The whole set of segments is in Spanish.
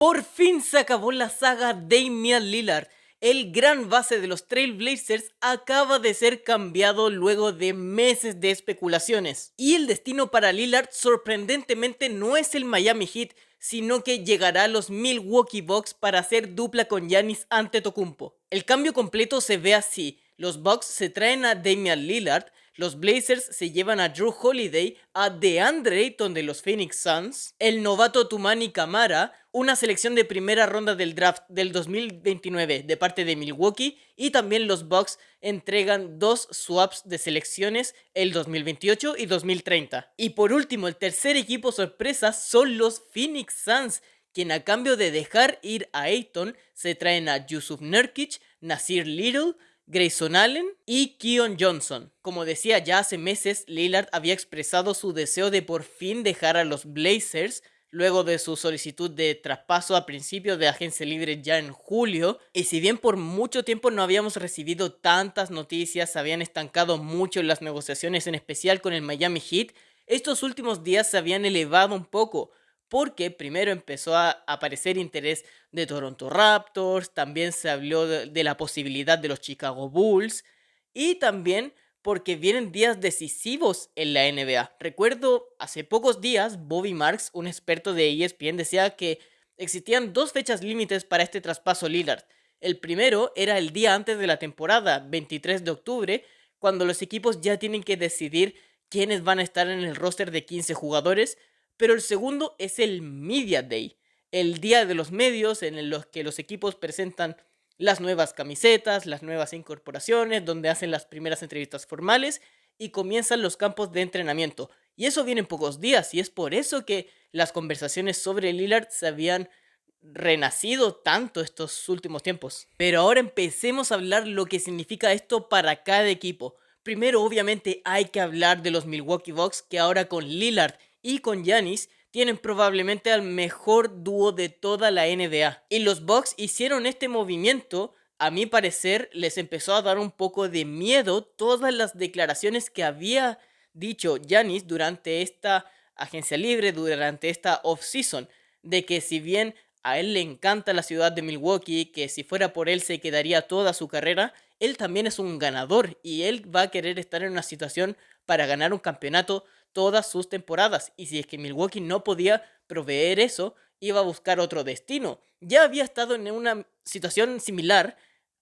Por fin se acabó la saga Damian Lillard. El gran base de los Trail Blazers acaba de ser cambiado luego de meses de especulaciones. Y el destino para Lillard sorprendentemente no es el Miami Heat, sino que llegará a los Milwaukee Bucks para hacer dupla con Giannis Antetokounmpo. El cambio completo se ve así: los Bucks se traen a Damian Lillard, los Blazers se llevan a Drew Holiday, a DeAndre Ayton de los Phoenix Suns, el novato Toumani Camara, una selección de primera ronda del draft del 2029 de parte de Milwaukee, y también los Bucks entregan 2 swaps de selecciones el 2028 y 2030. Y por último, el tercer equipo sorpresa son los Phoenix Suns, quien a cambio de dejar ir a Ayton se traen a Jusuf Nurkic, Nasir Little, Grayson Allen y Keon Johnson. Como decía, ya hace meses Lillard había expresado su deseo de por fin dejar a los Blazers luego de su solicitud de traspaso a principios de agencia libre ya en julio. Y si bien por mucho tiempo no habíamos recibido tantas noticias, se habían estancado mucho las negociaciones, en especial con el Miami Heat, estos últimos días se habían elevado un poco, porque primero empezó a aparecer interés de Toronto Raptors, también se habló de la posibilidad de los Chicago Bulls, y también porque vienen días decisivos en la NBA. Recuerdo hace pocos días Bobby Marks, un experto de ESPN, decía que existían 2 fechas límites para este traspaso Lillard. El primero era el día antes de la temporada, 23 de octubre, cuando los equipos ya tienen que decidir quiénes van a estar en el roster de 15 jugadores, pero el segundo es el Media Day, el día de los medios en los que los equipos presentan las nuevas camisetas, las nuevas incorporaciones, donde hacen las primeras entrevistas formales y comienzan los campos de entrenamiento. Y eso viene en pocos días, y es por eso que las conversaciones sobre Lillard se habían renacido tanto estos últimos tiempos. Pero ahora empecemos a hablar lo que significa esto para cada equipo. Primero, obviamente, hay que hablar de los Milwaukee Bucks, que ahora con Lillard y con Giannis tienen probablemente al mejor dúo de toda la NBA. Y los Bucks hicieron este movimiento, a mi parecer, les empezó a dar un poco de miedo todas las declaraciones que había dicho Giannis durante esta agencia libre, durante esta off-season, de que si bien a él le encanta la ciudad de Milwaukee, que si fuera por él se quedaría toda su carrera, él también es un ganador y él va a querer estar en una situación para ganar un campeonato todas sus temporadas, y si es que Milwaukee no podía proveer eso, iba a buscar otro destino. Ya había estado en una situación similar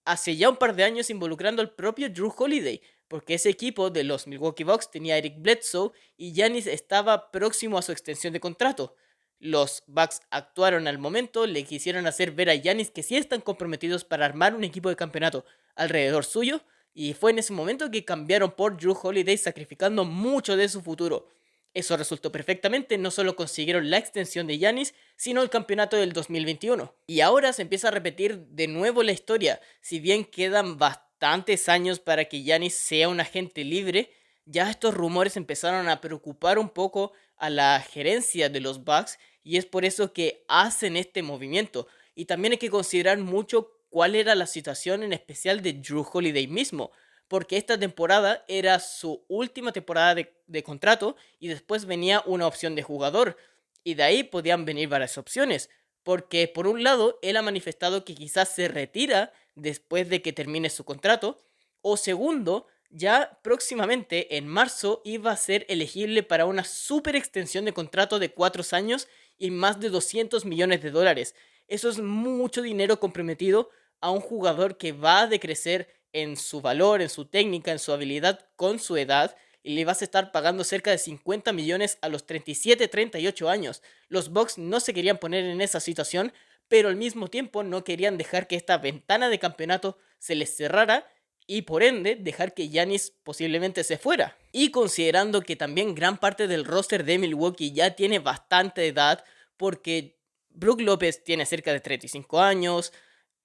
hace ya un par de años involucrando al propio Drew Holiday, porque ese equipo de los Milwaukee Bucks tenía a Eric Bledsoe y Giannis estaba próximo a su extensión de contrato. Los Bucks actuaron al momento, le quisieron hacer ver a Giannis que sí están comprometidos para armar un equipo de campeonato alrededor suyo, y fue en ese momento que cambiaron por Drew Holiday, sacrificando mucho de su futuro. Eso resultó perfectamente, no solo consiguieron la extensión de Giannis, sino el campeonato del 2021. Y ahora se empieza a repetir de nuevo la historia. Si bien quedan bastantes años para que Giannis sea un agente libre, ya estos rumores empezaron a preocupar un poco a la gerencia de los Bucks, y es por eso que hacen este movimiento. Y también hay que considerar mucho cuál era la situación en especial de Drew Holiday mismo, porque esta temporada era su última temporada de contrato y después venía una opción de jugador, y de ahí podían venir varias opciones, porque por un lado él ha manifestado que quizás se retira después de que termine su contrato, o segundo, ya próximamente en marzo iba a ser elegible para una super extensión de contrato de 4 años y más de 200 millones de dólares. Eso es mucho dinero comprometido a un jugador que va a decrecer en su valor, en su técnica, en su habilidad con su edad, y le vas a estar pagando cerca de 50 millones a los 37, 38 años. Los Bucks no se querían poner en esa situación, pero al mismo tiempo no querían dejar que esta ventana de campeonato se les cerrara y por ende dejar que Giannis posiblemente se fuera. Y considerando que también gran parte del roster de Milwaukee ya tiene bastante edad, porque Brook López tiene cerca de 35 años,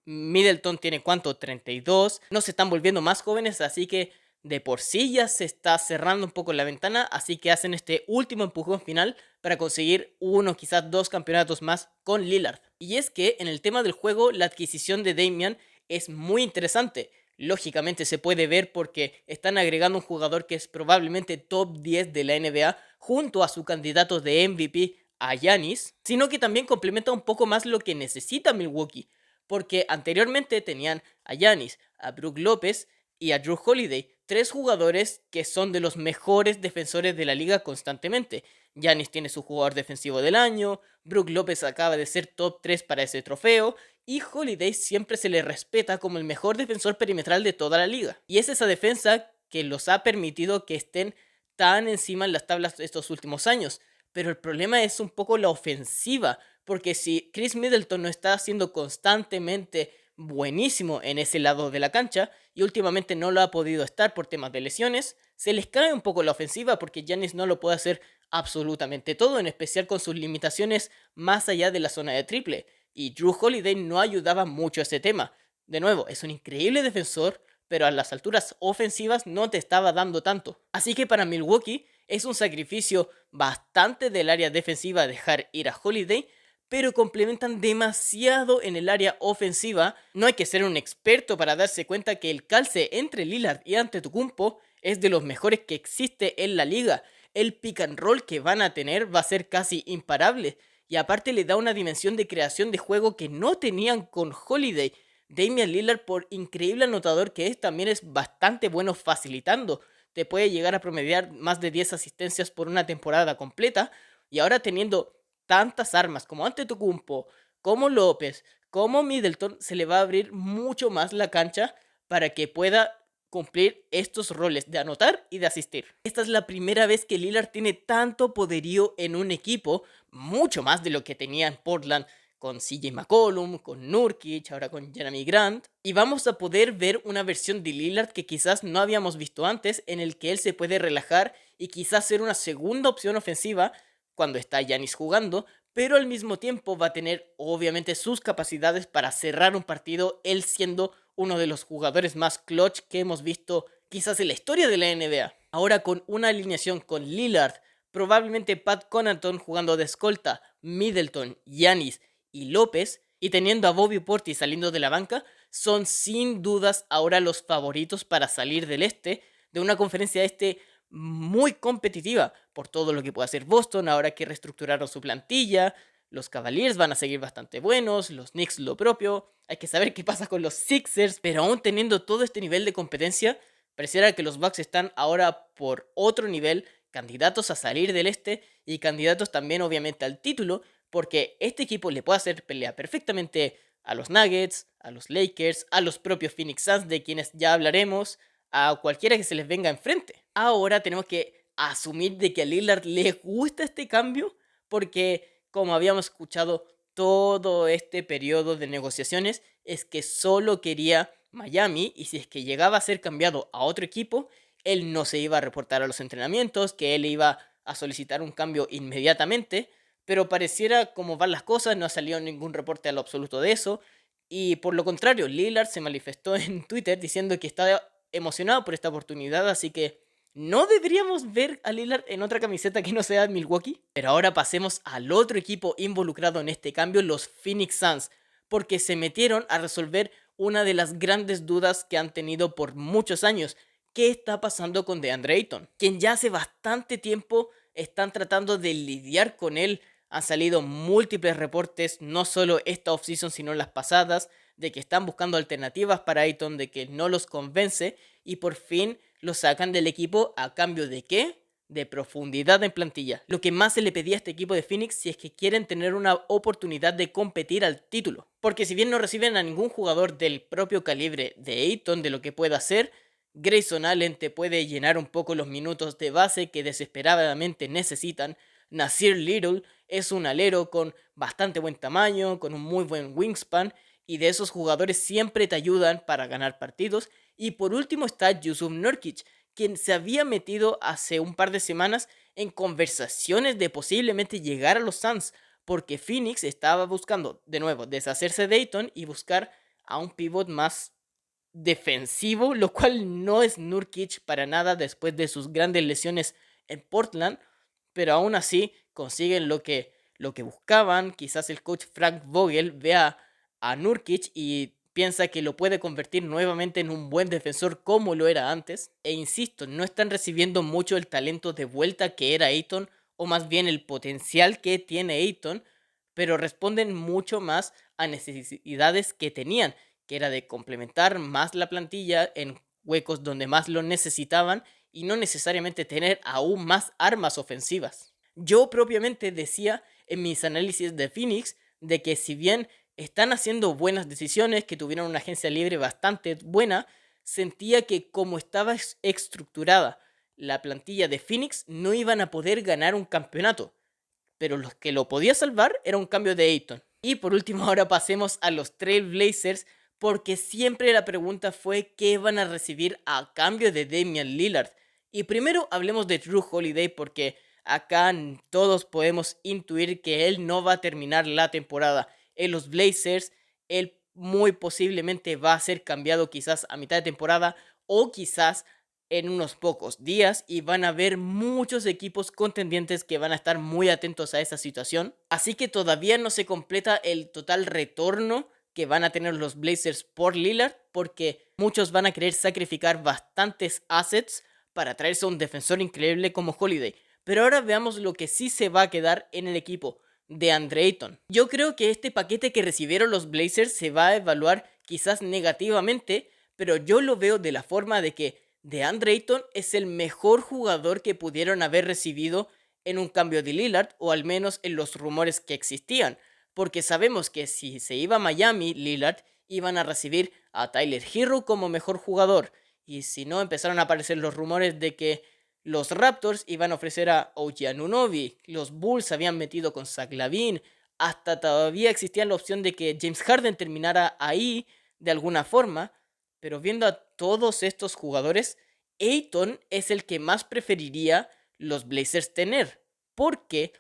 Middleton tiene ¿cuánto? 32. No se están volviendo más jóvenes, así que de por sí ya se está cerrando un poco la ventana, así que hacen este último empujón final para conseguir uno, quizás 2 campeonatos más con Lillard. Y es que en el tema del juego, la adquisición de Damian es muy interesante. Lógicamente se puede ver porque están agregando un jugador que es probablemente top 10 de la NBA junto a su candidato de MVP a Giannis, sino que también complementa un poco más lo que necesita Milwaukee, porque anteriormente tenían a Giannis, a Brook López y a Drew Holiday, tres jugadores que son de los mejores defensores de la liga constantemente. Giannis tiene su jugador defensivo del año, Brook López acaba de ser top 3 para ese trofeo, y Holiday siempre se le respeta como el mejor defensor perimetral de toda la liga. Y es esa defensa que los ha permitido que estén tan encima en las tablas estos últimos años. Pero el problema es un poco la ofensiva, porque si Chris Middleton no está siendo constantemente buenísimo en ese lado de la cancha, y últimamente no lo ha podido estar por temas de lesiones, se les cae un poco la ofensiva porque Giannis no lo puede hacer absolutamente todo, en especial con sus limitaciones más allá de la zona de triple, y Drew Holiday no ayudaba mucho a ese tema. De nuevo, es un increíble defensor, pero a las alturas ofensivas no te estaba dando tanto. Así que para Milwaukee es un sacrificio bastante del área defensiva dejar ir a Holiday, pero complementan demasiado en el área ofensiva. No hay que ser un experto para darse cuenta que el calce entre Lillard y Antetokounmpo es de los mejores que existe en la liga. El pick and roll que van a tener va a ser casi imparable, y aparte le da una dimensión de creación de juego que no tenían con Holiday. Damian Lillard, por increíble anotador que es, también es bastante bueno facilitando. Te puede llegar a promediar más de 10 asistencias por una temporada completa, y ahora teniendo tantas armas como Antetokounmpo, como López, como Middleton, se le va a abrir mucho más la cancha para que pueda cumplir estos roles de anotar y de asistir. Esta es la primera vez que Lillard tiene tanto poderío en un equipo, mucho más de lo que tenía en Portland con CJ McCollum, con Nurkic, ahora con Jeremy Grant. Y vamos a poder ver una versión de Lillard que quizás no habíamos visto antes, en el que él se puede relajar y quizás ser una segunda opción ofensiva cuando está Giannis jugando, pero al mismo tiempo va a tener obviamente sus capacidades para cerrar un partido, él siendo uno de los jugadores más clutch que hemos visto quizás en la historia de la NBA. Ahora con una alineación con Lillard, probablemente Pat Connaughton jugando de escolta, Middleton, Giannis y López, y teniendo a Bobby Portis saliendo de la banca, son sin dudas ahora los favoritos para salir del este, de una conferencia este muy competitiva por todo lo que puede hacer Boston ahora que reestructuraron su plantilla. Los Cavaliers van a seguir bastante buenos, los Knicks lo propio. Hay que saber qué pasa con los Sixers, pero aún teniendo todo este nivel de competencia, pareciera que los Bucks están ahora por otro nivel, candidatos a salir del este y candidatos también obviamente al título, porque este equipo le puede hacer pelea perfectamente a los Nuggets, a los Lakers, a los propios Phoenix Suns, de quienes ya hablaremos, a cualquiera que se les venga enfrente. Ahora tenemos que asumir de que a Lillard le gusta este cambio, porque como habíamos escuchado todo este periodo de negociaciones, es que solo quería Miami, y si es que llegaba a ser cambiado a otro equipo, él no se iba a reportar a los entrenamientos, que él iba a solicitar un cambio inmediatamente, pero pareciera como van las cosas, no ha salido ningún reporte a lo absoluto de eso, y por lo contrario, Lillard se manifestó en Twitter diciendo que está emocionado por esta oportunidad, así que no deberíamos ver a Lillard en otra camiseta que no sea Milwaukee. Pero ahora pasemos al otro equipo involucrado en este cambio, los Phoenix Suns, porque se metieron a resolver una de las grandes dudas que han tenido por muchos años. ¿Qué está pasando con DeAndre Ayton? Quien ya hace bastante tiempo están tratando de lidiar con él. Han salido múltiples reportes, no solo esta offseason sino las pasadas, de que están buscando alternativas para Ayton, de que no los convence, y por fin lo sacan del equipo a cambio de ¿qué? De profundidad en plantilla. Lo que más se le pedía a este equipo de Phoenix si es que quieren tener una oportunidad de competir al título. Porque si bien no reciben a ningún jugador del propio calibre de Ayton, de lo que pueda hacer, Grayson Allen te puede llenar un poco los minutos de base que desesperadamente necesitan. Nasir Little es un alero con bastante buen tamaño, con un muy buen wingspan, y de esos jugadores siempre te ayudan para ganar partidos. Y por último está Jusuf Nurkic, quien se había metido hace un par de semanas en conversaciones de posiblemente llegar a los Suns, porque Phoenix estaba buscando de nuevo deshacerse de Ayton y buscar a un pivot más defensivo, lo cual no es Nurkic para nada después de sus grandes lesiones en Portland, pero aún así consiguen lo que buscaban. Quizás el coach Frank Vogel vea a Nurkic y piensa que lo puede convertir nuevamente en un buen defensor como lo era antes. E insisto, no están recibiendo mucho el talento de vuelta que era Ayton o más bien el potencial que tiene Ayton, pero responden mucho más a necesidades que tenían, que era de complementar más la plantilla en huecos donde más lo necesitaban y no necesariamente tener aún más armas ofensivas. Yo propiamente decía en mis análisis de Phoenix de que si bien están haciendo buenas decisiones, que tuvieron una agencia libre bastante buena, sentía que como estaba estructurada la plantilla de Phoenix no iban a poder ganar un campeonato, pero lo que lo podía salvar era un cambio de Ayton. Y por último ahora pasemos a los Trail Blazers, porque siempre la pregunta fue qué van a recibir a cambio de Damian Lillard. Y primero hablemos de Drew Holiday, porque acá todos podemos intuir que él no va a terminar la temporada en los Blazers. Él muy posiblemente va a ser cambiado quizás a mitad de temporada o quizás en unos pocos días, y van a haber muchos equipos contendientes que van a estar muy atentos a esa situación. Así que todavía no se completa el total retorno que van a tener los Blazers por Lillard, porque muchos van a querer sacrificar bastantes assets para traerse a un defensor increíble como Holiday. Pero ahora veamos lo que sí se va a quedar en el equipo de Andre Ayton. Yo creo que este paquete que recibieron los Blazers se va a evaluar quizás negativamente, pero yo lo veo de la forma de que DeAndre Ayton es el mejor jugador que pudieron haber recibido en un cambio de Lillard, o al menos en los rumores que existían, porque sabemos que si se iba a Miami, Lillard, iban a recibir a Tyler Herro como mejor jugador, y si no, empezaron a aparecer los rumores de que los Raptors iban a ofrecer a OG Anunoby, los Bulls se habían metido con Zach LaVine, hasta todavía existía la opción de que James Harden terminara ahí de alguna forma. Pero viendo a todos estos jugadores, Ayton es el que más preferiría los Blazers tener, porque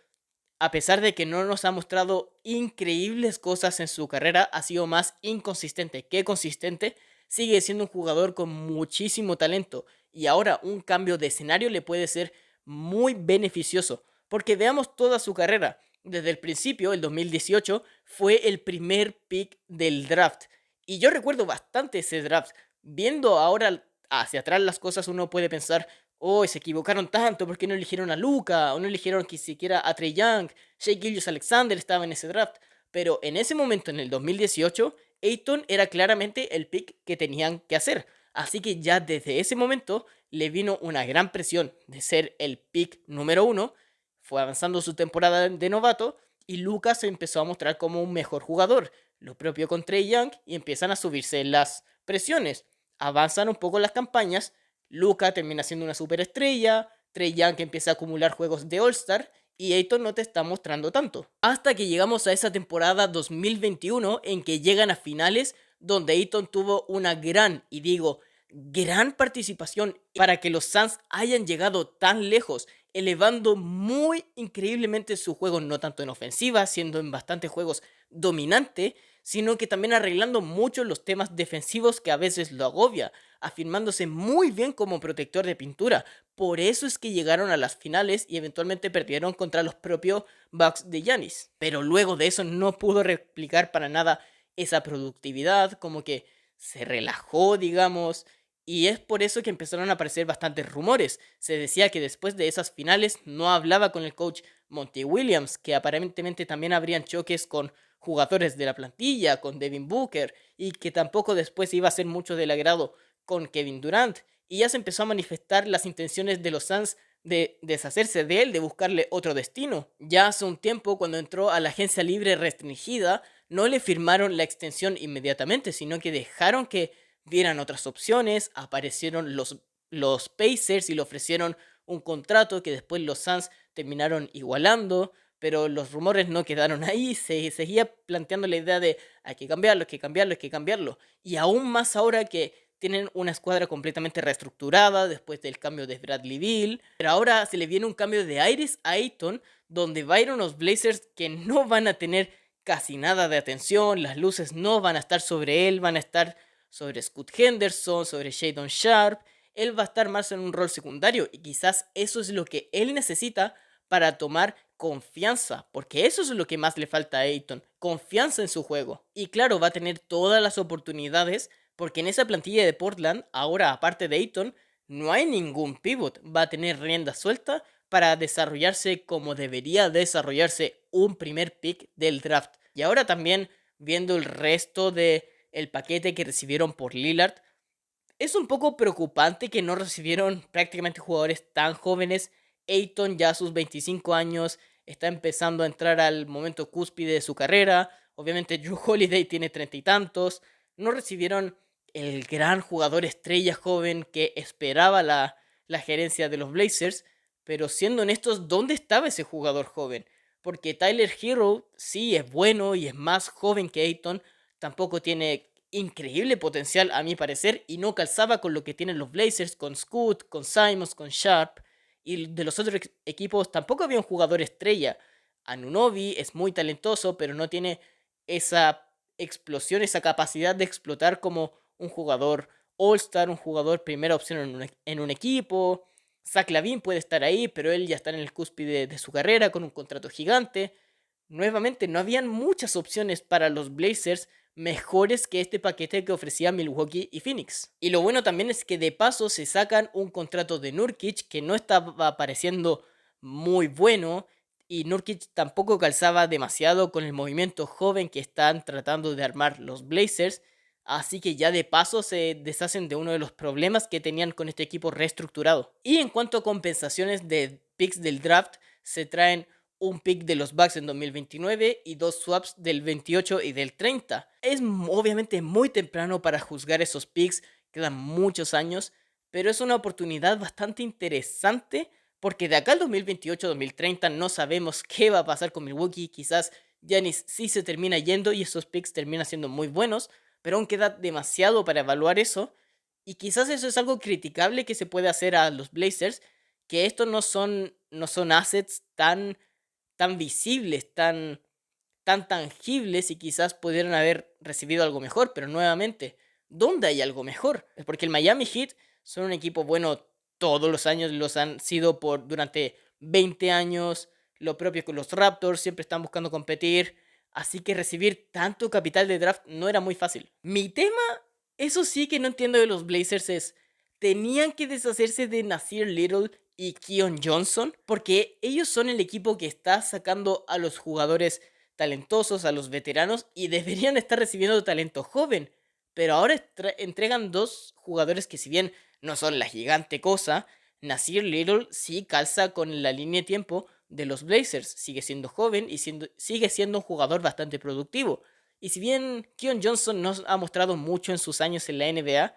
a pesar de que no nos ha mostrado increíbles cosas en su carrera, ha sido más inconsistente que consistente. Sigue siendo un jugador con muchísimo talento, y ahora un cambio de escenario le puede ser muy beneficioso, porque veamos toda su carrera. Desde el principio, el 2018, fue el primer pick del draft. Y yo recuerdo bastante ese draft. Viendo ahora hacia atrás las cosas, uno puede pensar, oh, se equivocaron tanto, ¿por qué no eligieron a Luka? O no eligieron ni siquiera a Trae Young. Shai Gilgeous-Alexander estaba en ese draft. Pero en ese momento, en el 2018, Ayton era claramente el pick que tenían que hacer. Así que ya desde ese momento le vino una gran presión de ser el pick número 1. Fue avanzando su temporada de novato y Luka se empezó a mostrar como un mejor jugador. Lo propio con Trae Young, y empiezan a subirse las presiones. Avanzan un poco las campañas. Luka termina siendo una superestrella. Trae Young empieza a acumular juegos de All-Star. Y Ayton no te está mostrando tanto. Hasta que llegamos a esa temporada 2021 en que llegan a finales, donde Ayton tuvo una gran, y digo, gran participación para que los Suns hayan llegado tan lejos, elevando muy increíblemente su juego, no tanto en ofensiva, siendo en bastantes juegos dominante, sino que también arreglando mucho los temas defensivos que a veces lo agobia, afirmándose muy bien como protector de pintura. Por eso es que llegaron a las finales y eventualmente perdieron contra los propios Bucks de Giannis. Pero luego de eso no pudo replicar para nada esa productividad, como que se relajó, digamos, y es por eso que empezaron a aparecer bastantes rumores. Se decía que después de esas finales no hablaba con el coach Monty Williams, que aparentemente también habrían choques con jugadores de la plantilla, con Devin Booker, y que tampoco después iba a ser mucho del agrado con Kevin Durant. Y ya se empezó a manifestar las intenciones de los Suns de deshacerse de él, de buscarle otro destino. Ya hace un tiempo, cuando entró a la agencia libre restringida, no le firmaron la extensión inmediatamente, sino que dejaron que vieran otras opciones. Aparecieron los Pacers y le ofrecieron un contrato que después los Suns terminaron igualando, pero los rumores no quedaron ahí. Se seguía planteando la idea de hay que cambiarlo, hay que cambiarlo, hay que cambiarlo. Y aún más ahora que tienen una escuadra completamente reestructurada después del cambio de Bradley Beal. Pero ahora se le viene un cambio de aires a Ayton, donde va a ir unos Blazers que no van a tener casi nada de atención. Las luces no van a estar sobre él, van a estar sobre Scoot Henderson, sobre Shadon Sharp. Él va a estar más en un rol secundario, y quizás eso es lo que él necesita para tomar confianza, porque eso es lo que más le falta a Ayton, confianza en su juego. Y claro, va a tener todas las oportunidades, porque en esa plantilla de Portland, ahora aparte de Ayton, no hay ningún pivot. Va a tener rienda suelta para desarrollarse como debería desarrollarse un primer pick del draft. Y ahora también viendo el resto de el paquete que recibieron por Lillard, es un poco preocupante que no recibieron prácticamente jugadores tan jóvenes. Ayton ya a sus 25 años está empezando a entrar al momento cúspide de su carrera. Obviamente Drew Holiday tiene 30 y tantos. No recibieron el gran jugador estrella joven que esperaba la gerencia de los Blazers. Pero siendo honestos, ¿dónde estaba ese jugador joven? Porque Tyler Hero sí es bueno y es más joven que Ayton. Tampoco tiene increíble potencial a mi parecer y no calzaba con lo que tienen los Blazers, con Scoot, con Simons, con Sharp, y de los otros equipos tampoco había un jugador estrella. Anunoby es muy talentoso, pero no tiene esa explosión, esa capacidad de explotar como un jugador All-Star, un jugador primera opción en un equipo. Zach LaVine puede estar ahí, pero él ya está en el cúspide de su carrera con un contrato gigante. Nuevamente, no habían muchas opciones para los Blazers mejores que este paquete que ofrecía Milwaukee y Phoenix. Y lo bueno también es que de paso se sacan un contrato de Nurkic que no estaba pareciendo muy bueno y Nurkic tampoco calzaba demasiado con el movimiento joven que están tratando de armar los Blazers. Así que ya de paso se deshacen de uno de los problemas que tenían con este equipo reestructurado. Y en cuanto a compensaciones de picks del draft, se traen un pick de los Bucks en 2029 y dos swaps del 28 y del 30. Es obviamente muy temprano para juzgar esos picks, quedan muchos años, pero es una oportunidad bastante interesante porque de acá al 2028-2030 no sabemos qué va a pasar con Milwaukee. Quizás Giannis sí se termina yendo y esos picks terminan siendo muy buenos, pero aún queda demasiado para evaluar eso. Y quizás eso es algo criticable que se puede hacer a los Blazers, que estos no son assets tan visibles, tan tangibles y quizás pudieran haber recibido algo mejor, pero nuevamente, ¿dónde hay algo mejor? Es porque el Miami Heat son un equipo bueno todos los años, los han sido durante 20 años, lo propio con los Raptors, siempre están buscando competir, así que recibir tanto capital de draft no era muy fácil. Mi tema, eso sí que no entiendo de los Blazers es, tenían que deshacerse de Nasir Little y Keon Johnson, porque ellos son el equipo que está sacando a los jugadores talentosos, a los veteranos, y deberían estar recibiendo talento joven. Pero ahora entregan dos jugadores que si bien no son la gigante cosa, Nasir Little sí calza con la línea de tiempo de los Blazers. Sigue siendo joven y sigue siendo un jugador bastante productivo. Y si bien Keon Johnson no ha mostrado mucho en sus años en la NBA,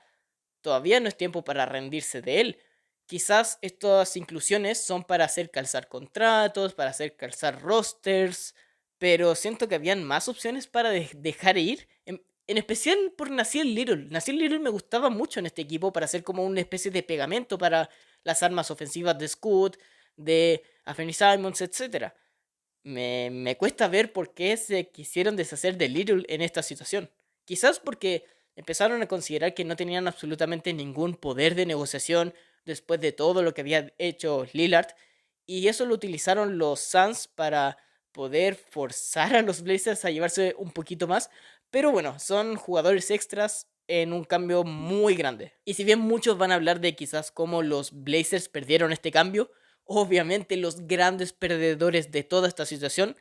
todavía no es tiempo para rendirse de él. Quizás estas inclusiones son para hacer calzar contratos, para hacer calzar rosters, pero siento que habían más opciones para dejar ir, en especial por Nasir Little. Nasir Little me gustaba mucho en este equipo para hacer como una especie de pegamento para las armas ofensivas de Scoot, de Anthony Simons, etc. Me cuesta ver por qué se quisieron deshacer de Little en esta situación. Quizás porque empezaron a considerar que no tenían absolutamente ningún poder de negociación después de todo lo que había hecho Lillard, y eso lo utilizaron los Suns para poder forzar a los Blazers a llevarse un poquito más, pero bueno, son jugadores extras en un cambio muy grande. Y si bien muchos van a hablar de quizás cómo los Blazers perdieron este cambio, obviamente los grandes perdedores de toda esta situación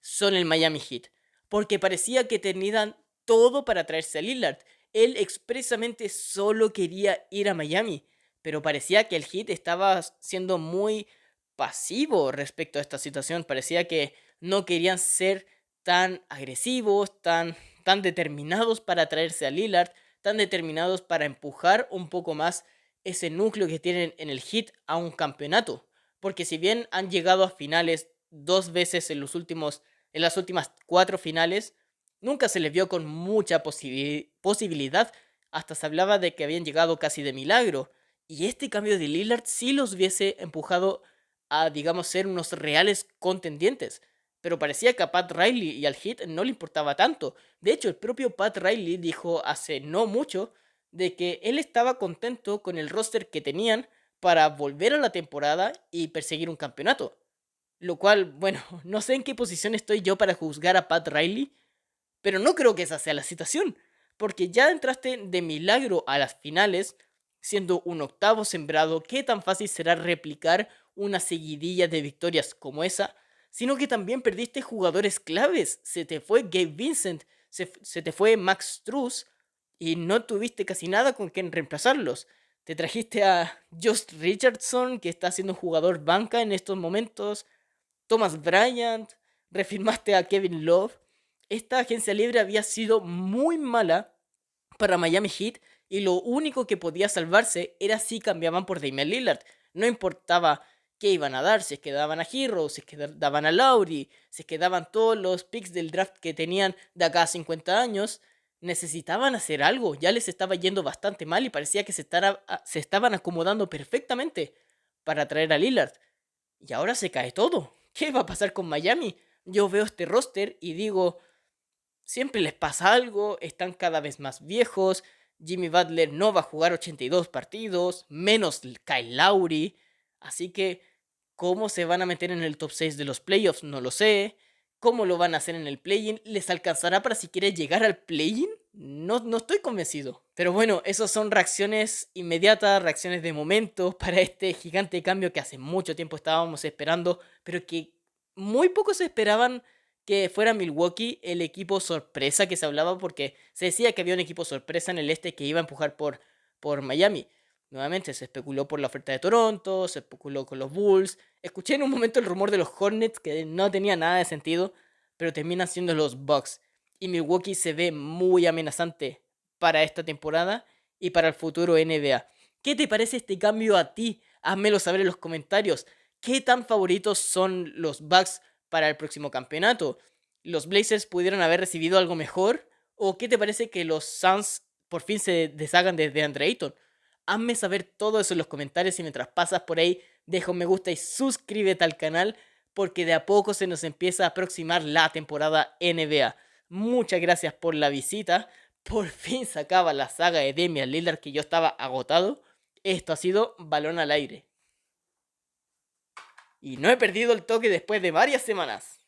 son el Miami Heat, porque parecía que tenían todo para traerse a Lillard. Él expresamente solo quería ir a Miami, pero parecía que el Heat estaba siendo muy pasivo respecto a esta situación. Parecía que no querían ser tan agresivos, tan determinados para traerse a Lillard, tan determinados para empujar un poco más ese núcleo que tienen en el Heat a un campeonato. Porque si bien han llegado a finales dos veces en las últimas 4 finales, nunca se les vio con mucha posibilidad. Hasta se hablaba de que habían llegado casi de milagro. Y este cambio de Lillard sí los hubiese empujado a, digamos, ser unos reales contendientes. Pero parecía que a Pat Riley y al Heat no le importaba tanto. De hecho, el propio Pat Riley dijo hace no mucho de que él estaba contento con el roster que tenían para volver a la temporada y perseguir un campeonato. Lo cual, bueno, no sé en qué posición estoy yo para juzgar a Pat Riley, pero no creo que esa sea la situación, porque ya entraste de milagro a las finales, siendo un octavo sembrado. ¿Qué tan fácil será replicar una seguidilla de victorias como esa, sino que también perdiste jugadores claves. Se te fue Gabe Vincent, se te fue Max Strus y no tuviste casi nada con quien reemplazarlos. Te trajiste a Josh Richardson, que está siendo un jugador banca en estos momentos, Thomas Bryant, refirmaste a Kevin Love. Esta agencia libre había sido muy mala para Miami Heat y lo único que podía salvarse era si cambiaban por Damian Lillard. No importaba qué iban a dar, si es que daban a Hero, si es que daban a Lowry, si es que daban todos los picks del draft que tenían de acá a 50 años, necesitaban hacer algo. Ya les estaba yendo bastante mal y parecía que se estaban acomodando perfectamente para traer a Lillard. Y ahora se cae todo. ¿Qué va a pasar con Miami? Yo veo este roster y digo, siempre les pasa algo, están cada vez más viejos, Jimmy Butler no va a jugar 82 partidos, menos Kyle Lowry, así que ¿cómo se van a meter en el top 6 de los playoffs? No lo sé. ¿Cómo lo van a hacer en el play-in? ¿Les alcanzará para siquiera llegar al play-in? No estoy convencido. Pero bueno, esas son reacciones inmediatas, reacciones de momento para este gigante cambio que hace mucho tiempo estábamos esperando, pero que muy pocos esperaban que fuera Milwaukee el equipo sorpresa que se hablaba, porque se decía que había un equipo sorpresa en el este que iba a empujar por Miami. Nuevamente se especuló por la oferta de Toronto, se especuló con los Bulls. Escuché en un momento el rumor de los Hornets que no tenía nada de sentido, pero terminan siendo los Bucks. Y Milwaukee se ve muy amenazante para esta temporada y para el futuro NBA. ¿Qué te parece este cambio a ti? Házmelo saber en los comentarios. ¿Qué tan favoritos son los Bucks para el próximo campeonato? ¿Los Blazers pudieron haber recibido algo mejor? ¿O qué te parece que los Suns por fin se deshagan de DeAndre Ayton? Hazme saber todo eso en los comentarios y mientras pasas por ahí, deja un me gusta y suscríbete al canal porque de a poco se nos empieza a aproximar la temporada NBA. Muchas gracias por la visita. Por fin se acaba la saga de Damian Lillard que yo estaba agotado. Esto ha sido Balón al Aire. Y no he perdido el toque después de varias semanas.